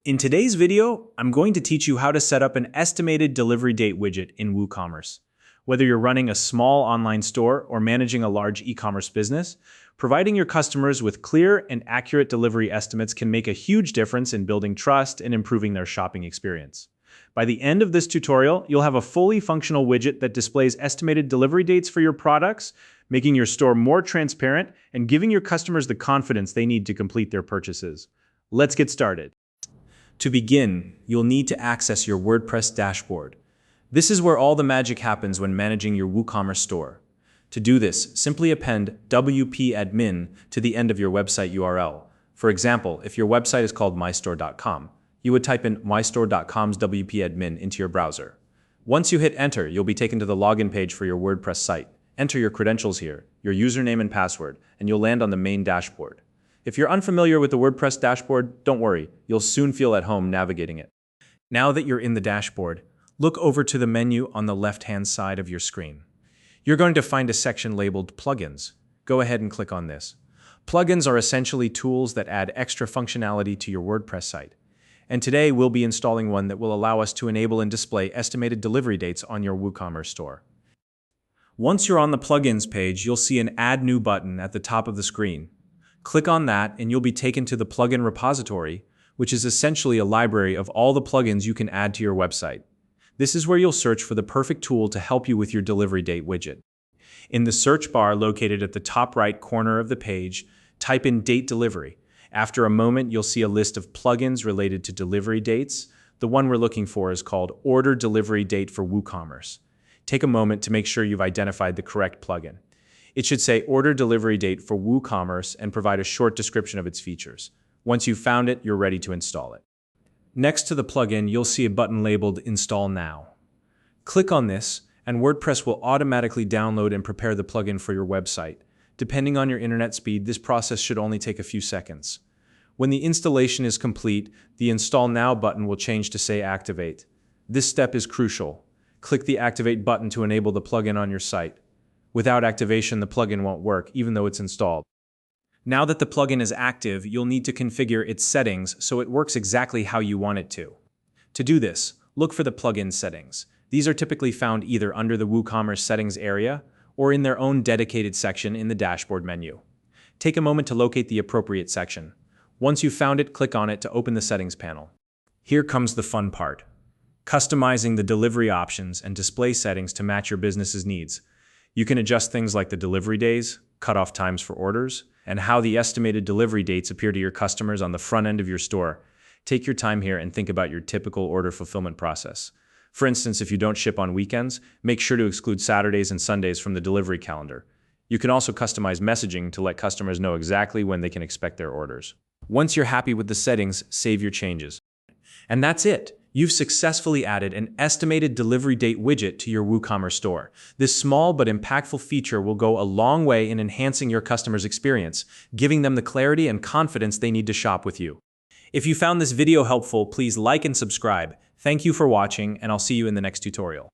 In today's video, I'm going to teach you how to set up an estimated delivery date widget in WooCommerce. Whether you're running a small online store or managing a large e-commerce business, providing your customers with clear and accurate delivery estimates can make a huge difference in building trust and improving their shopping experience. By the end of this tutorial, you'll have a fully functional widget that displays estimated delivery dates for your products, making your store more transparent and giving your customers the confidence they need to complete their purchases. Let's get started. To begin, you'll need to access your WordPress dashboard. This is where all the magic happens when managing your WooCommerce store. To do this, simply append wp-admin to the end of your website URL. For example, if your website is called mystore.com, you would type in mystore.com's wp-admin into your browser. Once you hit enter, you'll be taken to the login page for your WordPress site. Enter your credentials here, your username and password, and you'll land on the main dashboard. If you're unfamiliar with the WordPress dashboard, don't worry, you'll soon feel at home navigating it. Now that you're in the dashboard, look over to the menu on the left-hand side of your screen. You're going to find a section labeled Plugins. Go ahead and click on this. Plugins are essentially tools that add extra functionality to your WordPress site. And today we'll be installing one that will allow us to enable and display estimated delivery dates on your WooCommerce store. Once you're on the Plugins page, you'll see an Add New button at the top of the screen. Click on that and you'll be taken to the plugin repository, which is essentially a library of all the plugins you can add to your website. This is where you'll search for the perfect tool to help you with your delivery date widget. In the search bar located at the top right corner of the page, type in Date Delivery. After a moment, you'll see a list of plugins related to delivery dates. The one we're looking for is called Order Delivery Date for WooCommerce. Take a moment to make sure you've identified the correct plugin. It should say Order Delivery Date for WooCommerce and provide a short description of its features. Once you've found it, you're ready to install it. Next to the plugin, you'll see a button labeled Install Now. Click on this, and WordPress will automatically download and prepare the plugin for your website. Depending on your internet speed, this process should only take a few seconds. When the installation is complete, the Install Now button will change to say Activate. This step is crucial. Click the Activate button to enable the plugin on your site. Without activation, the plugin won't work, even though it's installed. Now that the plugin is active, you'll need to configure its settings so it works exactly how you want it to. To do this, look for the plugin settings. These are typically found either under the WooCommerce settings area or in their own dedicated section in the dashboard menu. Take a moment to locate the appropriate section. Once you've found it, click on it to open the settings panel. Here comes the fun part: customizing the delivery options and display settings to match your business's needs. You can adjust things like the delivery days, cutoff times for orders, and how the estimated delivery dates appear to your customers on the front end of your store. Take your time here and think about your typical order fulfillment process. For instance, if you don't ship on weekends, make sure to exclude Saturdays and Sundays from the delivery calendar. You can also customize messaging to let customers know exactly when they can expect their orders. Once you're happy with the settings, save your changes. And that's it. You've successfully added an estimated delivery date widget to your WooCommerce store. This small but impactful feature will go a long way in enhancing your customers' experience, giving them the clarity and confidence they need to shop with you. If you found this video helpful, please like and subscribe. Thank you for watching, and I'll see you in the next tutorial.